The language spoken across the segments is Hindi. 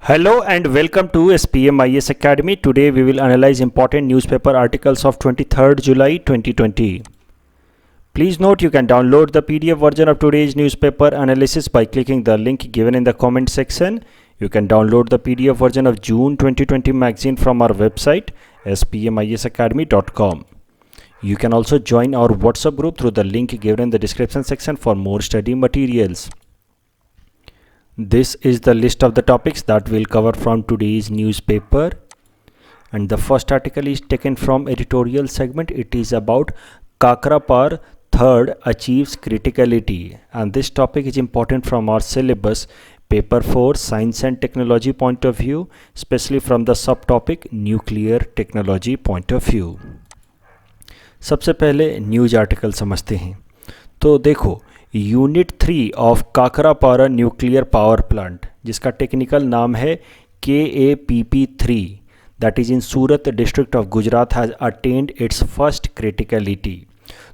Hello and welcome to SPMIS Academy. Today we will analyze important newspaper articles of 23rd July 2020. Please note you can download the PDF version of today's newspaper analysis by clicking the link given in the comment section. You can download the PDF version of June 2020 magazine from our website spmisacademy.com. You can also join our WhatsApp group through the link given in the description section for more study materials. This is the list of the topics that we'll cover from today's newspaper, and the first article is taken from editorial segment. It is about Kakrapar third achieves criticality, and this topic is important from our syllabus paper 4 science and technology point of view, especially from the subtopic nuclear technology point of view. सबसे पहले न्यूज आर्टिकल समझते हैं। तो देखो, unit 3 of Kakrapar nuclear power plant, जिसका टेक्निकल नाम है KAPP3, that is in Surat district of Gujarat, has attend it's first criticality.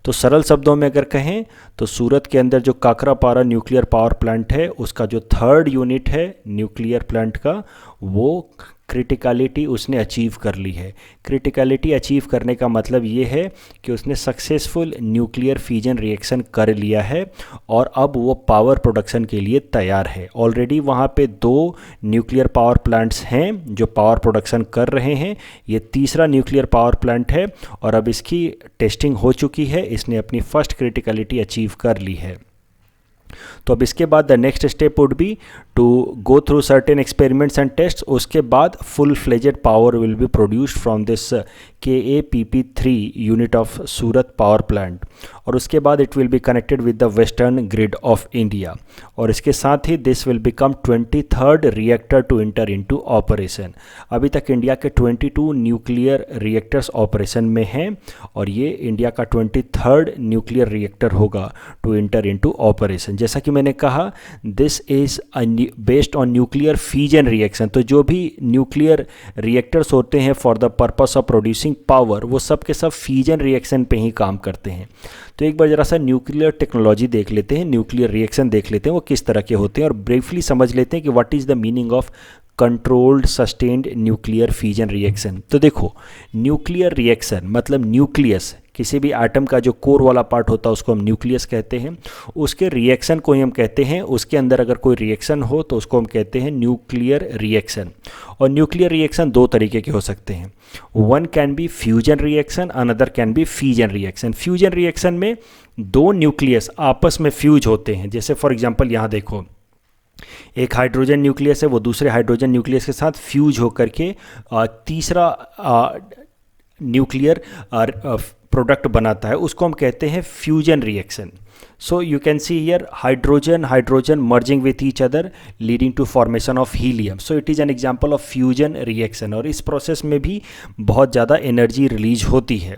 तो सरल शब्दों में अगर कहें तो सूरत के अंदर जो काकरापारा न्यूक्लियर पावर प्लांट है, उसका जो थर्ड यूनिट है न्यूक्लियर प्लांट का, वो क्रिटिकलिटी उसने अचीव कर ली है। क्रिटिकलिटी अचीव करने का मतलब ये है कि उसने सक्सेसफुल न्यूक्लियर फ्यूजन रिएक्शन कर लिया है और अब वो पावर प्रोडक्शन के लिए तैयार है। ऑलरेडी वहाँ पे 2 न्यूक्लियर पावर प्लांट्स हैं जो पावर प्रोडक्शन कर रहे हैं। ये तीसरा न्यूक्लियर पावर प्लांट है और अब इसकी टेस्टिंग हो चुकी है। इसने अपनी फर्स्ट क्रिटिकलिटी अचीव कर ली है। तो अब इसके बाद the next step would be to go through certain experiments and test. उसके बाद full fledged power will be produced from this KAPP3 unit of Surat power plant, और उसके बाद it will be connected with the western grid of India, और इसके साथ ही this will become 23rd reactor to enter into operation. अभी तक इंडिया के 22 न्यूक्लियर रिएक्टर्स ऑपरेशन में हैं और ये इंडिया का 23rd न्यूक्लियर रिएक्टर होगा टू इंटर इनटू ऑपरेशन। जैसा कि मैंने कहा, this is based on nuclear fusion reaction. तो जो भी न्यूक्लियर रिएक्टर्स होते हैं for the purpose of producing power, वो सब के सब फ्यूजन रिएक्शन पे ही काम करते हैं। तो एक बार जरा सा न्यूक्लियर टेक्नोलॉजी देख लेते हैं, न्यूक्लियर रिएक्शन देख लेते हैं वो किस तरह के होते हैं, और ब्रीफली समझ लेते हैं कि what is the meaning of controlled sustained nuclear fusion reaction. तो देखो, न्यूक्लियर रिएक्शन मतलब न्यूक्लियस, किसी भी एटम का जो कोर वाला पार्ट होता है उसको हम न्यूक्लियस कहते हैं। उसके रिएक्शन को ही हम कहते हैं, उसके अंदर अगर कोई रिएक्शन हो तो उसको हम कहते हैं न्यूक्लियर रिएक्शन। और न्यूक्लियर रिएक्शन 2 तरीके के हो सकते हैं। One can be fusion reaction, another can be fission reaction. Fusion reaction में 2 न्यूक्लियस आपस में फ्यूज होते हैं। जैसे फॉर एग्जांपल यहाँ देखो, एक हाइड्रोजन न्यूक्लियस है, वो दूसरे हाइड्रोजन न्यूक्लियस के साथ फ्यूज होकर के तीसरा न्यूक्लियर प्रोडक्ट बनाता है, उसको हम कहते हैं fusion reaction. So you can see here hydrogen merging with each other leading to formation of helium. So it is an example of fusion reaction, और इस प्रोसेस में भी बहुत ज़्यादा एनर्जी रिलीज होती है।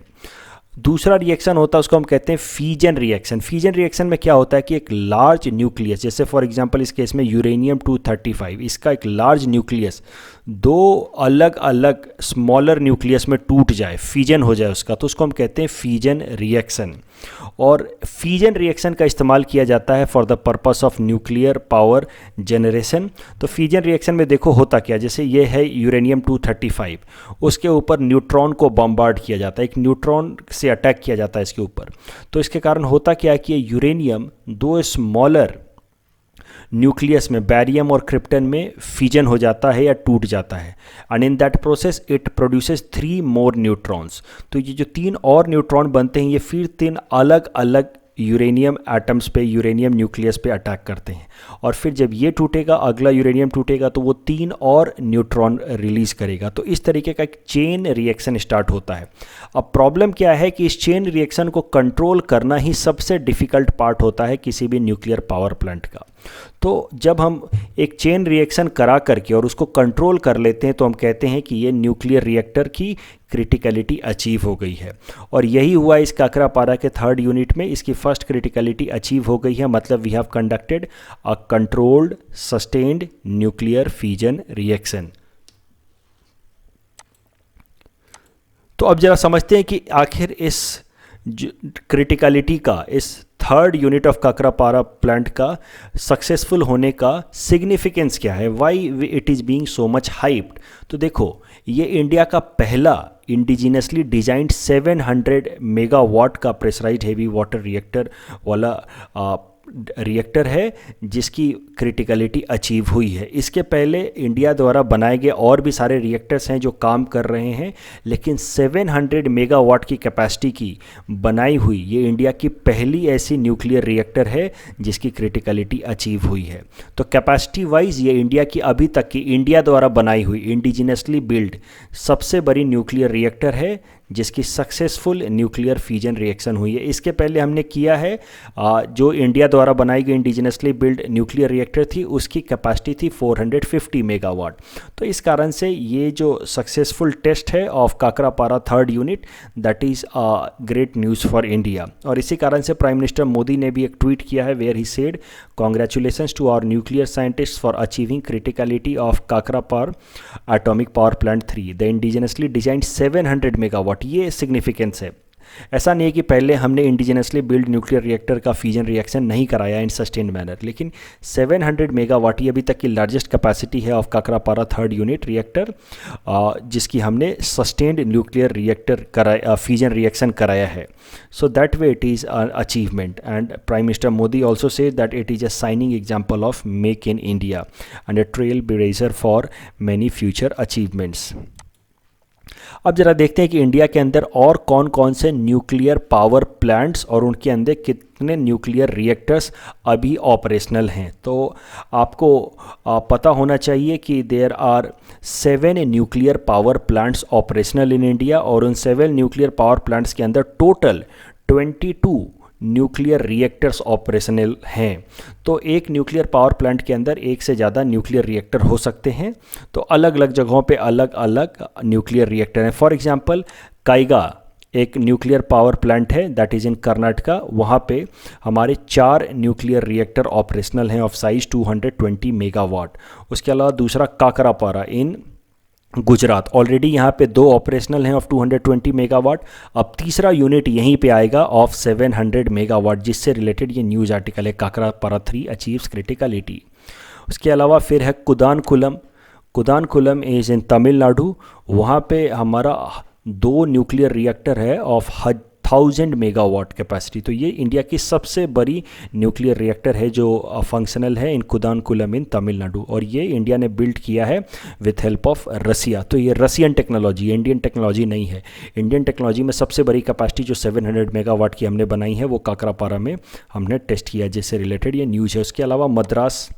दूसरा रिएक्शन होता है उसको हम कहते हैं फिजन रिएक्शन। फिजन रिएक्शन में क्या होता है कि एक लार्ज न्यूक्लियस, जैसे फॉर एग्जांपल इस केस में यूरेनियम 235, इसका एक लार्ज न्यूक्लियस 2 अलग अलग स्मॉलर न्यूक्लियस में टूट जाए, फिजन हो जाए उसका, तो उसको हम कहते हैं फिजन रिएक्शन। और फिजन रिएक्शन का इस्तेमाल किया जाता है for the purpose of nuclear power generation. तो फिजन रिएक्शन में देखो होता क्या, जैसे ये है यूरेनियम 235, उसके ऊपर न्यूट्रॉन को बम्बार्ड किया जाता है, एक न्यूट्रॉन से अटैक किया जाता है इसके ऊपर। तो इसके कारण होता क्या है कि यूरेनियम 2 स्मॉलर न्यूक्लियस में, बैरियम और क्रिप्टन में फिजन हो जाता है या टूट जाता है, and in that process it produces 3 more neutrons. तो ये जो 3 और न्यूट्रॉन बनते हैं, ये फिर 3 अलग अलग यूरेनियम एटम्स पे, यूरेनियम न्यूक्लियस पे अटैक करते हैं, और फिर जब ये टूटेगा, अगला यूरेनियम टूटेगा, तो वो 3 और न्यूट्रॉन रिलीज करेगा। तो इस तरीके का एक चेन रिएक्शन स्टार्ट होता है। अब प्रॉब्लम क्या है कि इस चेन रिएक्शन को कंट्रोल करना ही सबसे डिफ़िकल्ट पार्ट होता है किसी भी न्यूक्लियर पावर प्लांट का। तो जब हम एक चेन रिएक्शन करा करके और उसको कंट्रोल कर लेते हैं तो हम कहते हैं कि ये न्यूक्लियर रिएक्टर की क्रिटिकलिटी अचीव हो गई है, और यही हुआ इस काकरापारा के 3rd यूनिट में। इसकी फर्स्ट क्रिटिकलिटी अचीव हो गई है, मतलब we have conducted a controlled sustained nuclear fusion reaction. तो अब जरा समझते हैं कि आखिर इस क्रिटिकलिटी का, इस third unit of Kakrapar plant का सक्सेसफुल होने का सिग्निफिकेंस क्या है, why it is being so much hyped. तो देखो, ये इंडिया का पहला इंडिजिनसली डिजाइंड 700 मेगावाट का प्रेशराइज्ड हेवी वाटर रिएक्टर वाला रिएक्टर है जिसकी क्रिटिकलिटी अचीव हुई है। इसके पहले इंडिया द्वारा बनाए गए और भी सारे रिएक्टर्स हैं जो काम कर रहे हैं, लेकिन 700 मेगावाट की कैपेसिटी की बनाई हुई ये इंडिया की पहली ऐसी न्यूक्लियर रिएक्टर है जिसकी क्रिटिकलिटी अचीव हुई है। तो कैपेसिटी वाइज ये इंडिया की अभी तक की इंडिया द्वारा बनाई हुई इंडिजिनसली बिल्ड सबसे बड़ी न्यूक्लियर रिएक्टर है जिसकी सक्सेसफुल न्यूक्लियर फ्यूजन रिएक्शन हुई है। इसके पहले हमने किया है जो इंडिया द्वारा बनाई गई इंडिजिनसली बिल्ड न्यूक्लियर रिएक्टर थी उसकी कैपेसिटी थी 450 मेगावाट। तो इस कारण से ये जो सक्सेसफुल टेस्ट है of Kakrapar third unit, that is great news for India. और इसी कारण से प्राइम मिनिस्टर मोदी ने भी एक ट्वीट किया है where he said congratulations to our nuclear scientist for achieving criticality of Kakrapar atomic power plant 3 the indigenously designed 700 megawatt. ये सिग्निफिकेंस है। ऐसा नहीं है कि पहले हमने इंडिजिनसली बिल्ड न्यूक्लियर रिएक्टर का फ्यूजन रिएक्शन नहीं कराया इन सस्टेन्ड मैनर, लेकिन 700 मेगावाट ये अभी तक की लार्जेस्ट कैपेसिटी है of Kakrapar third unit reactor जिसकी हमने सस्टेन्ड न्यूक्लियर रिएक्टर कराया फ्यूजन रिएक्शन कराया है। So that way it is an achievement, and Prime Minister Modi also said that it is a shining example of Make in India and a trailblazer for many future achievements. अब जरा देखते हैं कि इंडिया के अंदर और कौन कौन से न्यूक्लियर पावर प्लांट्स और उनके अंदर कितने न्यूक्लियर रिएक्टर्स अभी ऑपरेशनल हैं। तो आपको पता होना चाहिए कि there are 7 nuclear power plants operational in India और उन 7 न्यूक्लियर पावर प्लांट्स के अंदर टोटल 22 न्यूक्लियर रिएक्टर्स ऑपरेशनल हैं। तो एक न्यूक्लियर पावर प्लांट के अंदर एक से ज़्यादा न्यूक्लियर रिएक्टर हो सकते हैं। तो अलग अलग जगहों पे अलग अलग न्यूक्लियर रिएक्टर हैं। फॉर एग्जांपल काइगा एक न्यूक्लियर पावर प्लांट है दैट इज़ इन कर्नाटका, वहाँ पे हमारे 4 न्यूक्लियर रिएक्टर ऑपरेशनल हैं ऑफ साइज 220 मेगावाट। उसके अलावा दूसरा काकरापारा इन गुजरात, ऑलरेडी यहाँ पे 2 ऑपरेशनल हैं ऑफ 220 मेगावाट। अब तीसरा यूनिट यहीं पे आएगा ऑफ 700 मेगावाट जिससे रिलेटेड ये न्यूज़ आर्टिकल है, काकरापारा 3 अचीव्स क्रिटिकलिटी। उसके अलावा फिर है कुदानकुलम, कुदानकुलम इज़ इन तमिलनाडु, वहाँ पे हमारा 2 न्यूक्लियर रिएक्टर है ऑफ 1000 मेगावाट कैपेसिटी। तो ये इंडिया की सबसे बड़ी न्यूक्लियर रिएक्टर है जो फंक्शनल है इन कुदानकुलम इन तमिलनाडु, और ये इंडिया ने बिल्ड किया है विथ हेल्प ऑफ रसिया। तो ये रसियन टेक्नोलॉजी, इंडियन टेक्नोलॉजी नहीं है। इंडियन टेक्नोलॉजी में सबसे बड़ी कैपेसिटी जो 700 मेगावाट की हमने बनाई है वो काकरापारा में हमने टेस्ट किया जिससे रिलेटेड ये न्यूज़ है। उसके अलावा मद्रास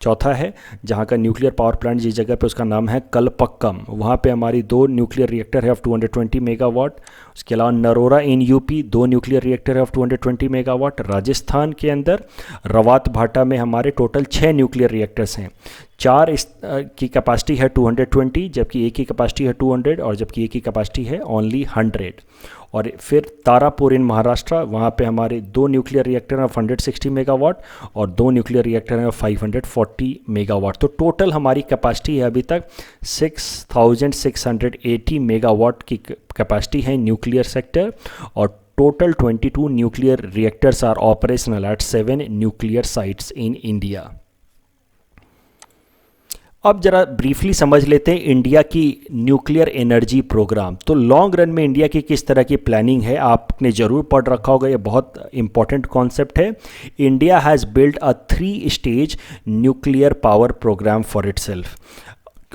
चौथा है जहाँ का न्यूक्लियर पावर प्लांट जिस जगह पे उसका नाम है कलपक्कम, वहाँ पे हमारी 2 न्यूक्लियर रिएक्टर है ऑफ 220 मेगावाट। उसके अलावा Narora in UP 2 nuclear reactor है ऑफ 220 मेगावाट। राजस्थान के अंदर रवात भाटा में हमारे टोटल 6 न्यूक्लियर रिएक्टर्स हैं। 4 इस की कैपेसिटी है 220 जबकि एक की कैपेसिटी है 200 और जबकि एक की कैपेसिटी है ओनली 100। और फिर तारापुर इन महाराष्ट्र, वहाँ पे हमारे 2 न्यूक्लियर रिएक्टर हैं ऑफ 160 मेगावाट और 2 न्यूक्लियर रिएक्टर हैं ऑफ 540 मेगावाट। तो टोटल हमारी कैपेसिटी है अभी तक 6680 मेगावाट की कैपेसिटी है न्यूक्लियर सेक्टर, और total 22 nuclear reactors are operational at 7 nuclear sites in India. अब जरा ब्रीफली समझ लेते हैं इंडिया की न्यूक्लियर एनर्जी प्रोग्राम। तो लॉन्ग रन में इंडिया की किस तरह की प्लानिंग है आपने ज़रूर पढ़ रखा होगा, ये बहुत इंपॉर्टेंट कॉन्सेप्ट है। India has build a 3 stage nuclear power programme for itself,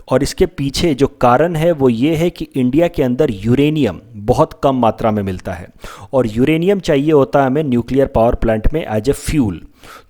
और इसके पीछे जो कारण है वो ये है कि इंडिया के अंदर यूरेनियम बहुत कम मात्रा में मिलता है और यूरेनियम चाहिए होता है हमें न्यूक्लियर पावर प्लांट में एज ए फ्यूल।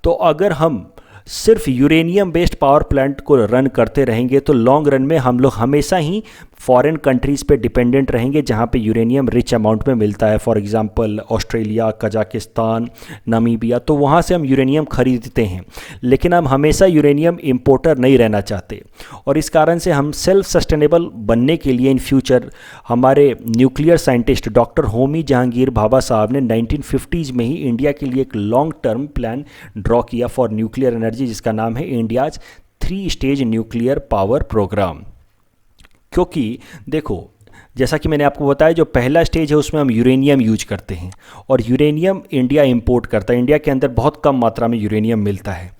तो अगर हम सिर्फ यूरेनियम बेस्ड पावर प्लांट को रन करते रहेंगे तो लॉन्ग रन में हम लोग हमेशा ही फॉरेन कंट्रीज़ पे डिपेंडेंट रहेंगे जहाँ पे यूरेनियम रिच अमाउंट में मिलता है। For example Australia, Kazakhstan, Namibia, तो वहाँ से हम यूरेनियम खरीदते हैं, लेकिन हम हमेशा यूरेनियम इंपोर्टर नहीं रहना चाहते। और इस कारण से हम सेल्फ सस्टेनेबल बनने के लिए इन फ्यूचर हमारे nuclear scientist doctor Homi Jehangir Bhabha साहब ने 1950s में ही इंडिया के लिए एक लॉन्ग टर्म प्लान ड्रॉ किया फॉर न्यूक्लियर एनर्जी जिसका नाम है India's 3 stage nuclear power programme. क्योंकि देखो जैसा कि मैंने आपको बताया, जो पहला स्टेज है उसमें हम यूरेनियम यूज करते हैं, और यूरेनियम इंडिया इंपोर्ट करता है। इंडिया के अंदर बहुत कम मात्रा में यूरेनियम मिलता है।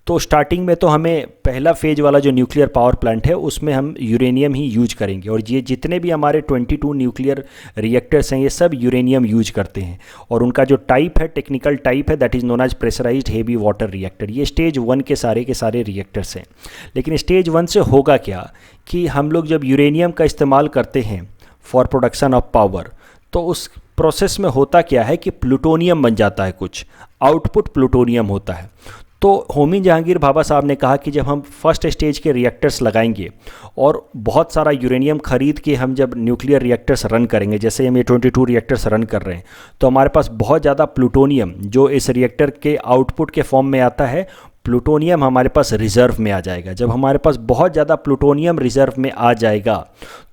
तो स्टार्टिंग में तो हमें पहला फेज वाला जो न्यूक्लियर पावर प्लांट है उसमें हम यूरेनियम ही यूज करेंगे, और ये जितने भी हमारे 22 न्यूक्लियर रिएक्टर्स हैं ये सब यूरेनियम यूज करते हैं। और उनका जो टाइप है, टेक्निकल टाइप है, that is known as pressurised heavy water reactor. ये स्टेज 1 के सारे रिएक्टर्स हैं। लेकिन स्टेज 1 से होगा क्या कि हम लोग जब यूरेनियम का इस्तेमाल करते हैं फॉर प्रोडक्शन ऑफ पावर, तो उस प्रोसेस में होता क्या है कि प्लूटोनियम बन जाता है, कुछ आउटपुट प्लूटोनियम होता है। तो होमी जहांगीर भाभा साहब ने कहा कि जब हम फर्स्ट स्टेज के रिएक्टर्स लगाएंगे और बहुत सारा यूरेनियम खरीद के हम जब न्यूक्लियर रिएक्टर्स रन करेंगे, जैसे हम ये 22 रिएक्टर्स रन कर रहे हैं, तो हमारे पास बहुत ज़्यादा प्लूटोनियम जो इस रिएक्टर के आउटपुट के फॉर्म में आता है, प्लूटोनियम हमारे पास रिजर्व में आ जाएगा। जब हमारे पास बहुत ज़्यादा प्लूटोनियम रिजर्व में आ जाएगा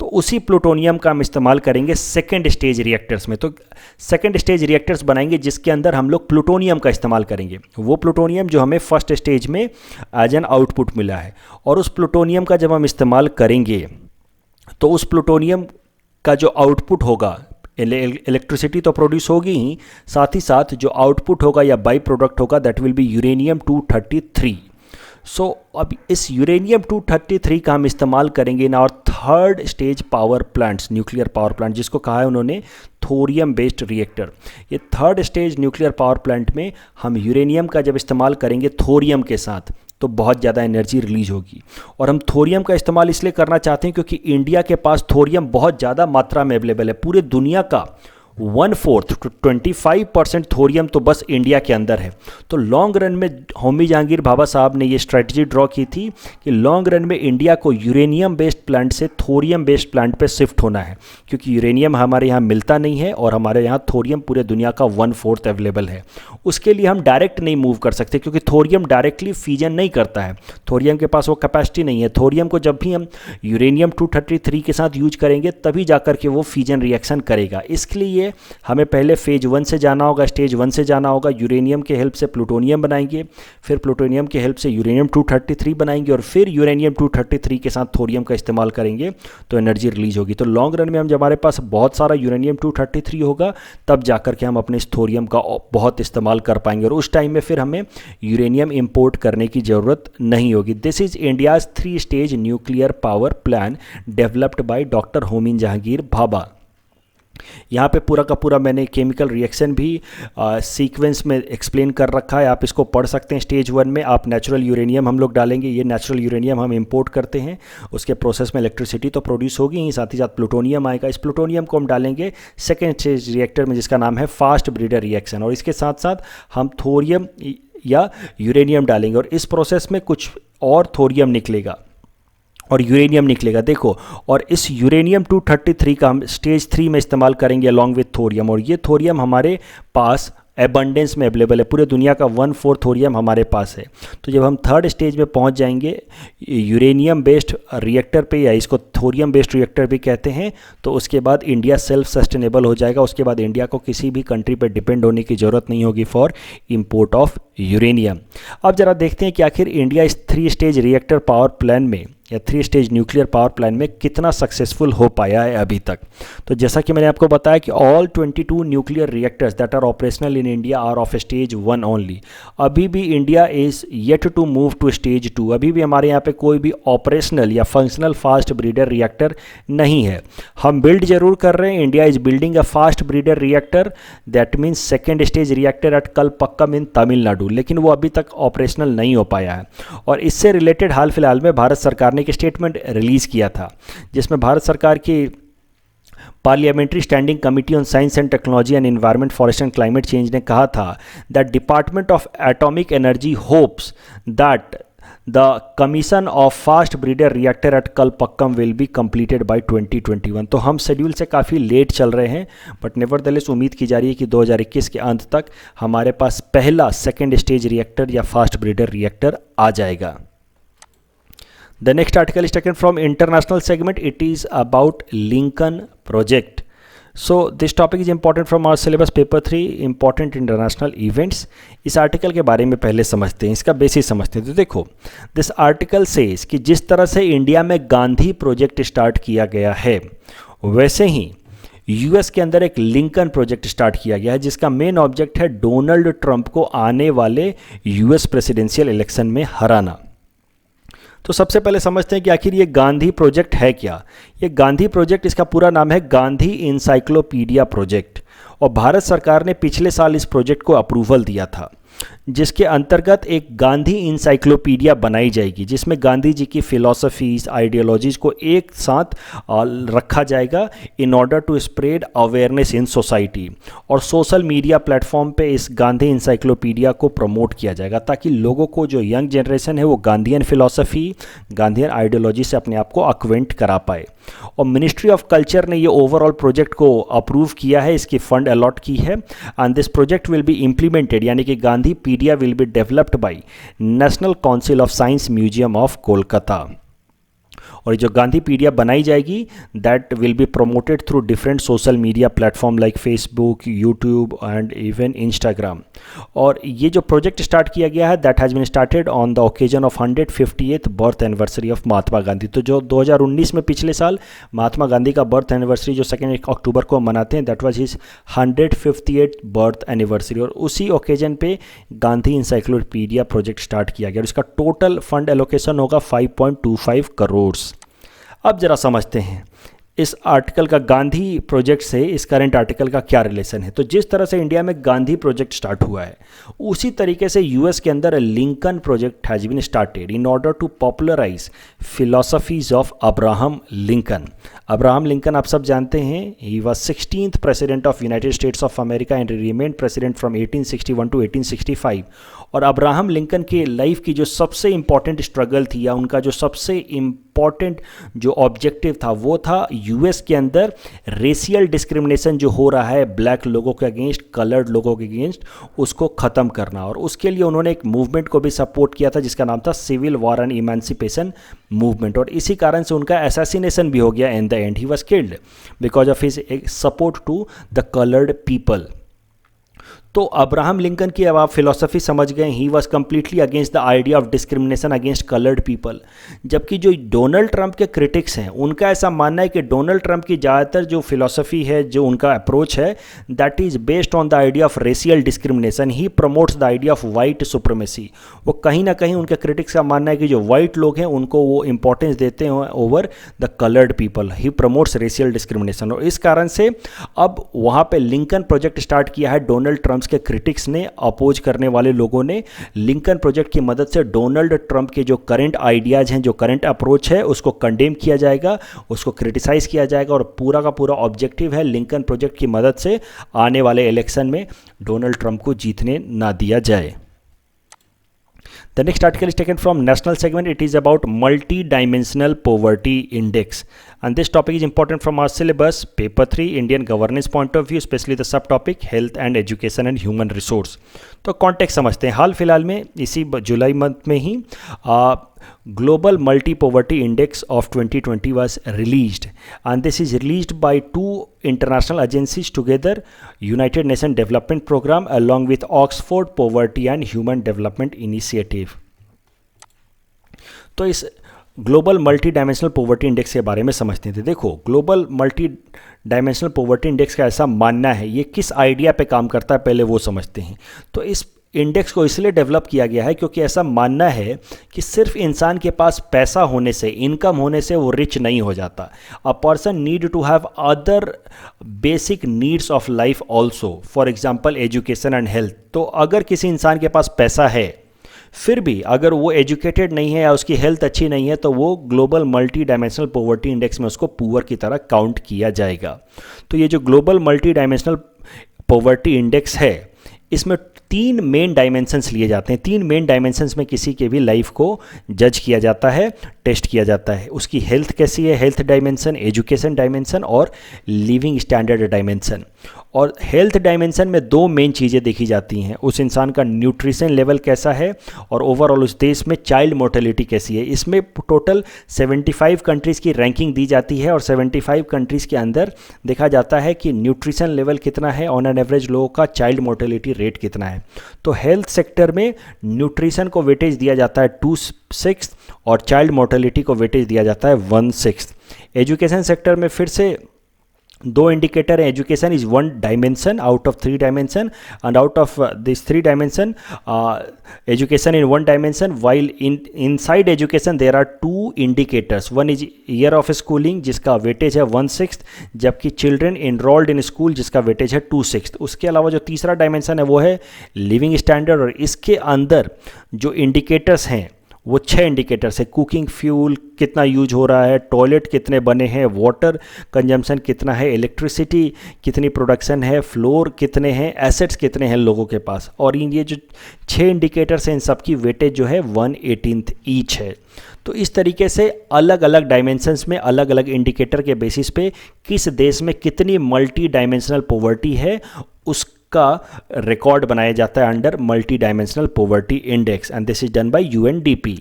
तो उसी प्लूटोनियम का हम इस्तेमाल करेंगे सेकेंड स्टेज रिएक्टर्स में। तो सेकेंड स्टेज रिएक्टर्स बनाएंगे जिसके अंदर हम लोग प्लूटोनियम का इस्तेमाल करेंगे, वो प्लूटोनियम जो हमें फर्स्ट स्टेज में एज एन आउटपुट मिला है। और उस प्लूटोनियम का जब हम इस्तेमाल करेंगे तो उस प्लूटोनियम का जो आउटपुट होगा, इलेक्ट्रिसिटी तो प्रोड्यूस होगी ही, साथ ही साथ जो आउटपुट होगा या बाई प्रोडक्ट होगा दैट विल बी यूरेनियम 233। सो अब इस यूरेनियम 233 का हम इस्तेमाल करेंगे इन और third stage power plants, nuclear power plant, जिसको कहा है उन्होंने थोरियम बेस्ड रिएक्टर। ये third stage nuclear power plant में हम यूरेनियम का जब इस्तेमाल करेंगे थोरियम के साथ तो बहुत ज़्यादा एनर्जी रिलीज होगी। और हम थोरियम का इस्तेमाल इसलिए करना चाहते हैं क्योंकि इंडिया के पास थोरियम बहुत ज़्यादा मात्रा में अवेलेबल है। पूरे दुनिया का 1/4 to 25% थोरियम तो बस इंडिया के अंदर है। तो लॉन्ग रन में होमी जहांगीर भाभा साहब ने ये स्ट्रेटजी ड्रॉ की थी कि लॉन्ग रन में इंडिया को यूरेनियम बेस्ड प्लांट से थोरियम बेस्ड प्लांट पे शिफ्ट होना है, क्योंकि यूरेनियम हमारे यहाँ मिलता नहीं है और हमारे यहाँ थोरियम पूरे दुनिया का 1/4 अवेलेबल है। उसके लिए हम डायरेक्ट नहीं मूव कर सकते क्योंकि थोरियम डायरेक्टली फ्यूजन नहीं करता है, थोरियम के पास वो कैपेसिटी नहीं है। थोरियम को जब भी हम यूरेनियम 233 के साथ यूज करेंगे तभी जाकर के वो फ्यूजन रिएक्शन करेगा। इसके लिए हमें पहले फेज 1 से जाना होगा, स्टेज 1 से जाना होगा। यूरेनियम के हेल्प से प्लूटोनियम बनाएंगे, फिर प्लूटोनियम के हेल्प से यूरेनियम 233 बनाएंगे और फिर यूरेनियम 233 के साथ थोरियम का इस्तेमाल करेंगे तो एनर्जी रिलीज होगी। तो लॉन्ग रन में हम जब हमारे पास बहुत सारा यूरेनियम 233 होगा तब जाकर के हम अपने इस थोरियम का बहुत इस्तेमाल कर पाएंगे और उस टाइम में फिर हमें यूरेनियम इंपोर्ट करने की ज़रूरत नहीं होगी। This is India's 3 stage nuclear power plan developed by doctor Homi Jehangir Bhabha. यहाँ पे पूरा का पूरा मैंने केमिकल रिएक्शन भी सीक्वेंस में एक्सप्लेन कर रखा है, आप इसको पढ़ सकते हैं। स्टेज 1 में आप नेचुरल यूरेनियम हम लोग डालेंगे, ये नेचुरल यूरेनियम हम इंपोर्ट करते हैं, उसके प्रोसेस में इलेक्ट्रिसिटी तो प्रोड्यूस होगी ही, साथ ही साथ प्लूटोनियम आएगा। इस प्लूटोनियम को हम डालेंगे सेकेंड स्टेज रिएक्टर में जिसका नाम है फास्ट ब्रीडर रिएक्शन, और इसके साथ साथ हम थोरियम या यूरेनियम डालेंगे और इस प्रोसेस में कुछ और थोरियम निकलेगा और यूरेनियम निकलेगा, देखो। और इस यूरेनियम 233 का हम स्टेज 3 में इस्तेमाल करेंगे अलॉन्ग विथ थोरियम, और ये थोरियम हमारे पास एबंडेंस में अवेलेबल है, पूरे दुनिया का 1/4 थोरियम हमारे पास है। तो जब हम थर्ड स्टेज में पहुंच जाएंगे यूरेनियम बेस्ड रिएक्टर पे, या इसको थोरियम बेस्ड रिएक्टर भी कहते हैं, तो उसके बाद इंडिया सेल्फ सस्टेनेबल हो जाएगा। उसके बाद इंडिया को किसी भी कंट्री पर डिपेंड होने की ज़रूरत नहीं होगी फॉर इम्पोर्ट ऑफ यूरेनियम। अब जरा देखते हैं कि आखिर इंडिया इस 3 स्टेज रिएक्टर पावर प्लान में या 3 स्टेज न्यूक्लियर पावर प्लान में कितना सक्सेसफुल हो पाया है अभी तक। तो जैसा कि मैंने आपको बताया कि all 22 nuclear reactors that are operational in India are of stage 1 only. अभी भी India is yet to move to stage 2। अभी भी हमारे यहाँ पे कोई भी ऑपरेशनल या फंक्शनल फास्ट ब्रीडर रिएक्टर नहीं है। हम बिल्ड जरूर कर रहे हैं, India is building a fast breeder reactor, that means second stage reactor at Kalpakkam in Tamil Nadu, लेकिन वो अभी तक ऑपरेशनल नहीं हो पाया है। और इससे रिलेटेड हाल फिलहाल में भारत सरकार ने एक स्टेटमेंट रिलीज़ किया था जिसमें भारत सरकार की parliamentary standing committee on science and technology and environment forest and climate change ने कहा था that department of atomic energy hopes that the commission of fast breeder reactor at Kalpakkam will be completed by 2021। तो हम शेड्यूल से काफ़ी लेट चल रहे हैं, बट नेवरदलेस उम्मीद की जा रही है कि 2021 के अंत तक हमारे पास पहला सेकेंड स्टेज रिएक्टर या फास्ट ब्रीडर रिएक्टर आ जाएगा। The next article is taken from international segment. It is about Lincoln project. So this topic is important from our syllabus paper 3 important international events. इस आर्टिकल के बारे में पहले समझते हैं, इसका बेसिस समझते हैं। तो देखो, दिस आर्टिकल सेज कि जिस तरह से इंडिया में गांधी प्रोजेक्ट स्टार्ट किया गया है वैसे ही यूएस के अंदर एक लिंकन प्रोजेक्ट स्टार्ट किया गया है जिसका मेन ऑब्जेक्ट है डोनाल्ड ट्रंप को आने वाले यूएस प्रेसिडेंशियल इलेक्शन में हराना। तो सबसे पहले समझते हैं कि आखिर ये गांधी प्रोजेक्ट है क्या। ये गांधी प्रोजेक्ट, इसका पूरा नाम है गांधी इंसाइक्लोपीडिया प्रोजेक्ट, और भारत सरकार ने पिछले साल इस प्रोजेक्ट को अप्रूवल दिया था, जिसके अंतर्गत एक गांधी इंसाइक्लोपीडिया बनाई जाएगी जिसमें गांधी जी की फिलॉसफीज, आइडियोलॉजीज़ को एक साथ रखा जाएगा in order to spread awareness in society. और सोशल मीडिया प्लेटफॉर्म पे इस गांधी इंसाइक्लोपीडिया को प्रमोट किया जाएगा ताकि लोगों को, जो यंग जनरेशन है, वो गांधीयन फिलॉसफी, गांधीयन आइडियोलॉजी से अपने आप को अक्वेंट करा पाए। और मिनिस्ट्री ऑफ कल्चर ने ये ओवरऑल प्रोजेक्ट को अप्रूव किया है, इसकी फंड अलॉट की है। And this project will be implemented, यानी कि Gandhipedia will be developed by National Council of Science Museum of Kolkata. और जो गांधी पीडिया बनाई जाएगी that will be promoted through different social media platform like Facebook, YouTube and even Instagram. और ये जो प्रोजेक्ट स्टार्ट किया गया है that has been started on the occasion of 158th birth anniversary of Mahatma Gandhi. तो जो 2019 में पिछले साल महात्मा गांधी का बर्थ एनिवर्सरी जो 2 अक्टूबर को मनाते हैं, that was his 158th birth anniversary, और उसी ओकेजन पे गांधी इंसाइक्लोपीडिया प्रोजेक्ट स्टार्ट किया गया और इसका टोटल फंड एलोकेशन होगा 5.25 करोड़। अब जरा समझते हैं इस आर्टिकल का गांधी प्रोजेक्ट से इस करंट आर्टिकल का क्या रिलेशन है। तो जिस तरह से इंडिया में गांधी प्रोजेक्ट स्टार्ट हुआ है, उसी तरीके से यूएस के अंदर Lincoln project has been started in order to popularise philosophies of Abraham Lincoln. Abraham Lincoln आप सब जानते हैं, he was 16th president of United States of America and remain president from 1861 to 1865। और अब्राहम लिंकन के लाइफ की जो सबसे इंपॉर्टेंट स्ट्रगल थी, या उनका जो सबसे इम्पॉर्टेंट जो ऑब्जेक्टिव था, वो था यूएस के अंदर रेशियल डिस्क्रिमिनेशन जो हो रहा है ब्लैक लोगों के अगेंस्ट, कलर्ड लोगों के अगेंस्ट, उसको ख़त्म करना। और उसके लिए उन्होंने एक मूवमेंट को भी सपोर्ट किया था जिसका नाम था civil war and emancipation movement. और इसी कारण से उनका असैसिनेशन भी हो गया in the end. He was killed because of his support to the coloured people. तो अब्राहम लिंकन की अब आप फिलॉसफी समझ गए, he was completely against the idea of discrimination against coloured people. जबकि जो डोनाल्ड ट्रंप के क्रिटिक्स हैं, उनका ऐसा मानना है कि डोनाल्ड ट्रंप की ज़्यादातर जो फिलॉसफी है, जो उनका अप्रोच है, that is based on the idea of racial discrimination. He promotes the idea of white supremacy. वो कहीं ना कहीं उनके क्रिटिक्स का मानना है कि जो वाइट लोग हैं उनको वो इंपॉर्टेंस देते हैं over the coloured people. He promotes racial discrimination. और इस कारण से अब वहाँ पे लिंकन प्रोजेक्ट स्टार्ट किया है डोनाल्ड ट्रंप के क्रिटिक्स ने, अपोज करने वाले लोगों ने। लिंकन प्रोजेक्ट की मदद से डोनाल्ड ट्रंप के जो करंट आइडियाज़ हैं, जो करंट अप्रोच है, उसको कंडेम किया जाएगा, उसको क्रिटिसाइज किया जाएगा। और पूरा का पूरा ऑब्जेक्टिव है लिंकन प्रोजेक्ट की मदद से आने वाले इलेक्शन में डोनाल्ड ट्रंप को जीतने ना दिया जाए। The next article is taken from national segment. It is about multi-dimensional poverty index, and this topic is important from our syllabus paper 3 Indian governance point of view, especially the subtopic health and education and human resource. तो कॉन्टेक्स्ट समझते हैं। हाल फिलहाल में इसी जुलाई मंथ में ही global multi poverty index of 2020 was released, and this is released by 2 international agencies together, United Nations Development Program along with Oxford Poverty and Human Development Initiative. तो इस global multi dimensional poverty index के बारे में समझते थे। देखो, global multi dimensional poverty index का ऐसा मानना है, ये किस आइडिया पे काम करता है पहले वो समझते हैं। तो इस इंडेक्स को इसलिए डेवलप किया गया है क्योंकि ऐसा मानना है कि सिर्फ इंसान के पास पैसा होने से, इनकम होने से वो रिच नहीं हो जाता। A person need to have other basic needs of life also, for example education and health. तो अगर किसी इंसान के पास पैसा है, फिर भी अगर वो एजुकेटेड नहीं है या उसकी हेल्थ अच्छी नहीं है, तो वो global multi dimensional poverty index में उसको पुअर की तरह काउंट किया जाएगा। तो ये जो global multi dimensional poverty index है, इसमें 3 मेन डायमेंशंस लिए जाते हैं। 3 मेन डायमेंशंस में किसी के भी लाइफ को जज किया जाता है, टेस्ट किया जाता है। उसकी हेल्थ कैसी है, हेल्थ डायमेंशन, एजुकेशन डायमेंशन और लिविंग स्टैंडर्ड डायमेंशन। और हेल्थ डायमेंशन में 2 मेन चीज़ें देखी जाती हैं, उस इंसान का न्यूट्रिशन लेवल कैसा है और ओवरऑल उस देश में चाइल्ड मोर्टेलिटी कैसी है। इसमें टोटल 75 कंट्रीज़ की रैंकिंग दी जाती है और 75 कंट्रीज़ के अंदर देखा जाता है कि न्यूट्रिशन लेवल कितना है, ऑन एन एवरेज लोगों का चाइल्ड मोर्टेलिटी रेट कितना है। तो हेल्थ सेक्टर में न्यूट्रिशन को वेटेज दिया जाता है 2/6 और चाइल्ड मोर्टेलिटी को वेटेज दिया जाता है 1/6। एजुकेशन सेक्टर में फिर से दो इंडिकेटर है, education is one dimension out of three dimension, and out of this three dimension education in one dimension, while inside education there are two indicators. One is year of schooling जिसका वेटेज है 1/6, जबकि चिल्ड्रन enrolled in school जिसका वेटेज है 2/6. उसके अलावा जो तीसरा डायमेंशन है वो है लिविंग स्टैंडर्ड, और इसके अंदर जो इंडिकेटर्स हैं वो 6 इंडिकेटर्स है। कुकिंग फ्यूल कितना यूज हो रहा है, टॉयलेट कितने बने हैं, वाटर कंजम्पशन कितना है, इलेक्ट्रिसिटी कितनी प्रोडक्शन है, फ्लोर कितने हैं, एसेट्स कितने हैं लोगों के पास। और ये जो 6 इंडिकेटर्स हैं इन सबकी वेटेज जो है 1/18 ईच है। तो इस तरीके से अलग अलग डायमेंशंस में अलग अलग इंडिकेटर के बेसिस पे किस देश में कितनी मल्टी डायमेंशनल पॉवर्टी है उसका रिकॉर्ड बनाया जाता है under multi dimensional poverty index, and this is done by UNDP.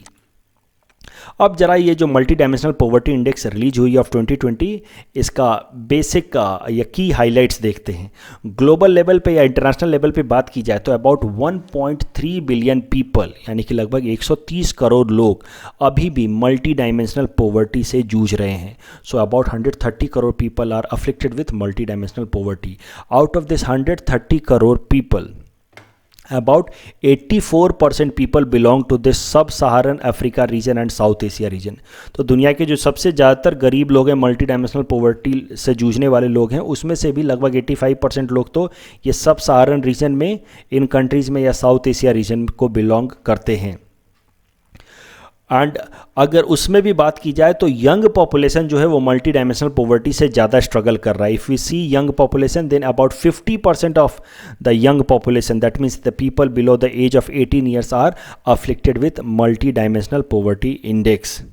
अब जरा ये जो multi dimensional poverty index release हुई ऑफ 2020, इसका बेसिक या की हाइलाइट्स देखते हैं। ग्लोबल लेवल पे या इंटरनेशनल लेवल पे बात की जाए तो अबाउट 1.3 बिलियन पीपल, यानी कि लगभग 130 करोड़ लोग अभी भी मल्टी डायमेंशनल पॉवर्टी से जूझ रहे हैं। So about 130 crore people are afflicted with multi dimensional poverty. Out of this 130 crore people, about 84% people belong to this sub-Saharan Africa region and South Asia region। तो दुनिया के जो सबसे ज़्यादातर गरीब लोग हैं, मल्टी डायमेंशनल पॉवर्टी से जूझने वाले लोग हैं, उसमें से भी लगभग 85% लोग तो ये सब सहारन रीजन में, इन कंट्रीज़ में या साउथ एशिया रीजन को बिलोंग करते हैं। एंड अगर उसमें भी बात की जाए तो यंग पॉपुलेशन जो है वो मल्टी डायमेंशनल पॉवर्टी से ज़्यादा स्ट्रगल कर रहा है। If we see young population, then about 50% of the young population, that means the people below the age of 18 years are afflicted with multi dimensional poverty index.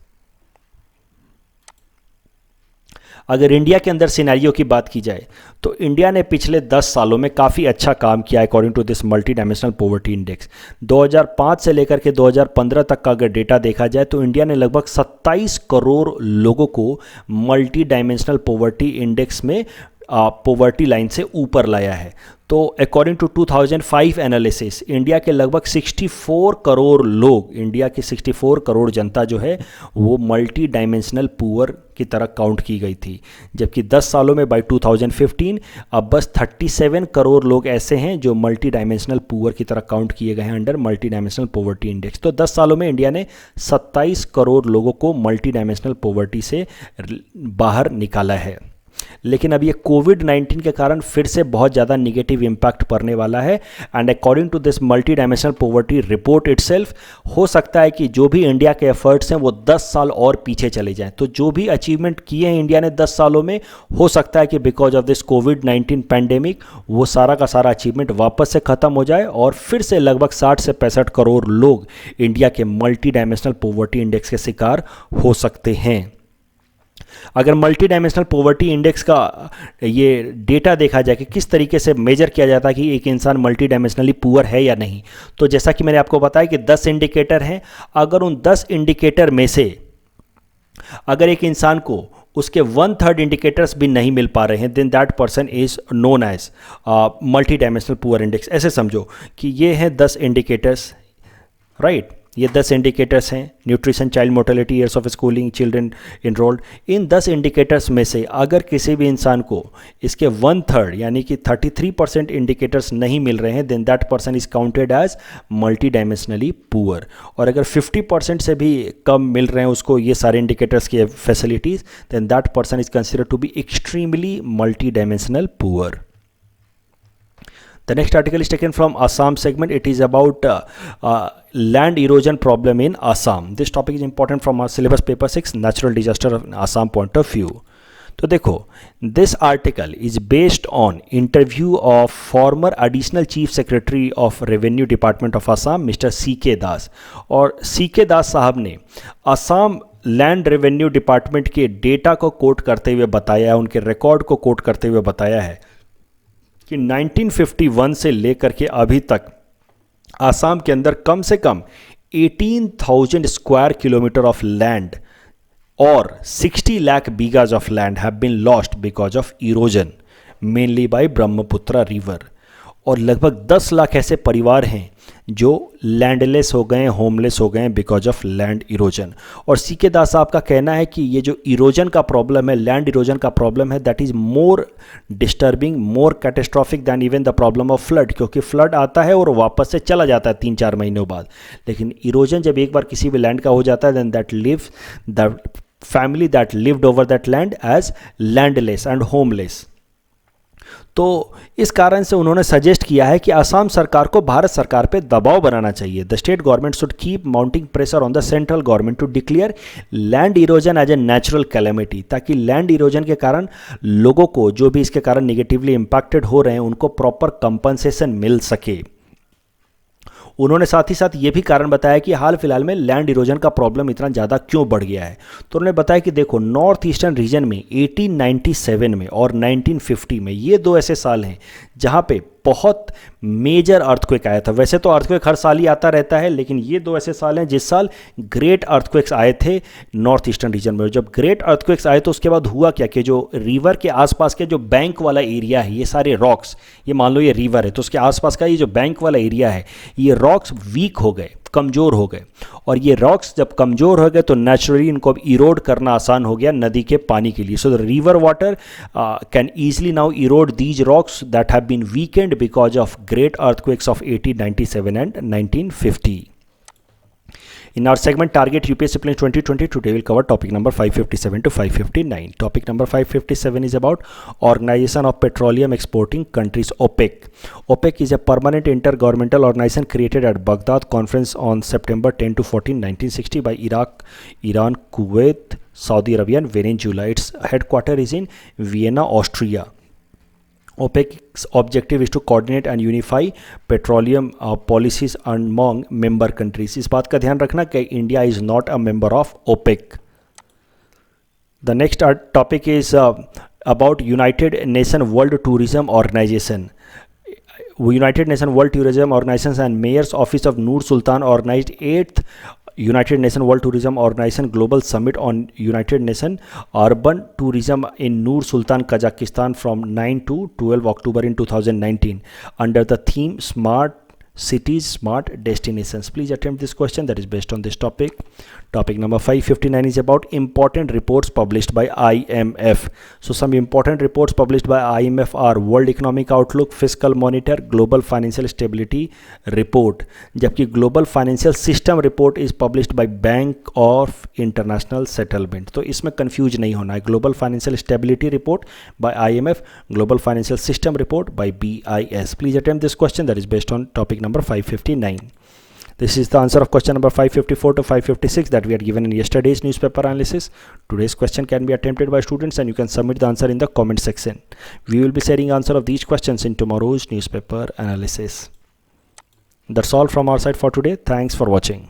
अगर इंडिया के अंदर सिनेरियो की बात की जाए तो इंडिया ने पिछले 10 सालों में काफ़ी अच्छा काम किया according to this multi dimensional poverty index. 2005 से लेकर के 2015 तक का अगर डेटा देखा जाए तो इंडिया ने लगभग 27 करोड़ लोगों को मल्टी डायमेंशनल पॉवर्टी इंडेक्स में पॉवर्टी लाइन से ऊपर लाया है। तो अकॉर्डिंग टू 2005 एनालिसिस, इंडिया के लगभग 64 करोड़ लोग, इंडिया की 64 करोड़ जनता जो है वो मल्टी डायमेंशनल पुअर की तरह काउंट की गई थी, जबकि 10 सालों में बाय 2015 अब बस 37 करोड़ लोग ऐसे हैं जो मल्टी डायमेंशनल पुअर की तरह काउंट किए गए हैं under multi dimensional poverty index. तो 10 सालों में इंडिया ने 27 करोड़ लोगों को मल्टी डायमेंशनल पॉवर्टी से बाहर निकाला है। लेकिन अब ये कोविड-19 के कारण फिर से बहुत ज़्यादा निगेटिव इम्पैक्ट पड़ने वाला है। And according to this multi dimensional poverty report itself, हो सकता है कि जो भी इंडिया के एफर्ट्स हैं वो 10 साल और पीछे चले जाएं। तो जो भी अचीवमेंट किए हैं इंडिया ने 10 सालों में, हो सकता है कि because of this covid pandemic वो सारा का सारा अचीवमेंट वापस से ख़त्म हो जाए और फिर से लगभग 60 से 65 करोड़ लोग इंडिया के मल्टी डायमेंशनल पॉवर्टी इंडेक्स के शिकार हो सकते हैं। अगर मल्टी डायमेंशनल पॉवर्टी इंडेक्स का ये डेटा देखा जाए कि किस तरीके से मेजर किया जाता है कि एक इंसान मल्टी डायमेंशनली पुअर है या नहीं, तो जैसा कि मैंने आपको बताया कि 10 इंडिकेटर हैं। अगर उन 10 इंडिकेटर में से अगर एक इंसान को उसके 1/3 इंडिकेटर्स भी नहीं मिल पा रहे हैं, then that person is known as multi dimensional poor index. ऐसे समझो कि ये हैं 10 इंडिकेटर्स, राइट। ये 10 इंडिकेटर्स हैं, nutrition, child mortality, years of schooling, children enrolled. In 10 indicators में से अगर किसी भी इंसान को इसके 1/3 यानी कि 33% इंडिकेटर्स नहीं मिल रहे हैं, then that person is counted as multi dimensionally poor. और अगर 50% से भी कम मिल रहे हैं उसको ये सारे इंडिकेटर्स की facilities, then that person is considered to be extremely multi dimensional poor. The next article is taken from Assam segment. It is about land erosion problem in Assam. This topic is important from our syllabus paper 6 natural disaster of Assam point of view. तो देखो, this article is based on interview of former additional chief secretary of revenue department of Assam, Mr. C.K. दास। और C.K. दास साहब ने असम लैंड रेवेन्यू डिपार्टमेंट के डेटा को कोट करते हुए बताया है, उनके रिकॉर्ड को कोट करते हुए बताया है कि 1951 से लेकर के अभी तक आसाम के अंदर कम से कम 18,000 स्क्वायर किलोमीटर ऑफ लैंड और 60 lakh bighas of land have been lost because of erosion, mainly by Brahmaputra river. और लगभग 10 लाख ऐसे परिवार हैं जो लैंडलेस हो गए हैं, होमलेस हो गए हैं बिकॉज ऑफ लैंड इरोजन। और सीके दास साहब का कहना है कि ये जो इरोजन का प्रॉब्लम है, लैंड इरोजन का प्रॉब्लम है, that is more disturbing, more catastrophic then even the problem of flood, क्योंकि फ्लड आता है और वापस से चला जाता है 3-4 महीनों बाद, लेकिन इरोजन जब एक बार किसी भी लैंड का हो जाता है, then that lives the family that lived over that land as landless and homeless. तो इस कारण से उन्होंने सजेस्ट किया है कि असम सरकार को भारत सरकार पे दबाव बनाना चाहिए। The state government should keep mounting pressure on the central government to declare land erosion as a natural calamity, ताकि लैंड इरोजन के कारण लोगों को जो भी इसके कारण निगेटिवली इम्पैक्टेड हो रहे हैं उनको प्रॉपर कंपनसेशन मिल सके। उन्होंने साथ ही साथ ये भी कारण बताया कि हाल फिलहाल में लैंड इरोजन का प्रॉब्लम इतना ज़्यादा क्यों बढ़ गया है। तो उन्होंने बताया कि देखो, नॉर्थ ईस्टर्न रीजन में 1897 में और 1950 में ये 2 ऐसे साल हैं जहाँ पे बहुत मेजर अर्थक्वेक आया था। वैसे तो अर्थक्वेक हर साल ही आता रहता है, लेकिन ये 2 ऐसे साल हैं जिस साल ग्रेट अर्थक्वेक्स आए थे नॉर्थ ईस्टर्न रीजन में। जब ग्रेट अर्थक्वेक्स आए तो उसके बाद हुआ क्या कि जो रिवर के आसपास के जो बैंक वाला एरिया है, ये सारे रॉक्स, ये मान लो ये रिवर है तो उसके आसपास का ये जो बैंक वाला एरिया है, ये रॉक्स वीक हो गए, कमज़ोर हो गए। और ये रॉक्स जब कमज़ोर हो गए तो नेचुरली इनको अब इरोड करना आसान हो गया नदी के पानी के लिए। So the river water can easily now erode these rocks that have been weakened because of great earthquakes of 1897 and 1950. In our segment Target UPSC Plan 2020, today we'll cover topic number 557 to 559. Topic number 557 is about Organization of Petroleum Exporting Countries, OPEC. OPEC is a permanent intergovernmental organization created at Baghdad Conference on September 10 to 14, 1960 by Iraq, Iran, Kuwait, Saudi Arabia and Venezuela. Its headquarters is in Vienna, Austria. OPEC's objective is to coordinate and unify petroleum policies among member countries. इस बात का ध्यान रखना कि India is not a member of OPEC. The next topic is about United Nations World Tourism Organization. United Nations World Tourism Organization and Mayor's Office of Nur Sultan organized 8th United Nations World Tourism Organization Global Summit on United Nations Urban Tourism in Nur Sultan, Kazakhstan from 9 to 12 October in 2019 under the theme Smart Cities, Smart Destinations. Please attempt this question that is based on this topic. Topic number 559 is about important reports published by IMF. So some important reports published by IMF are World Economic Outlook, Fiscal Monitor, Global Financial Stability Report. जबकि Global Financial System Report is published by Bank of International Settlement. तो इसमें confuse नहीं होना है. Global Financial Stability Report by IMF, Global Financial System Report by BIS. Please attempt this question that is based on topic number 559. This is the answer of question number 554 to 556 that we had given in yesterday's newspaper analysis. Today's question can be attempted by students and you can submit the answer in the comment section. We will be sharing answer of these questions in tomorrow's newspaper analysis. That's all from our side for today. Thanks for watching.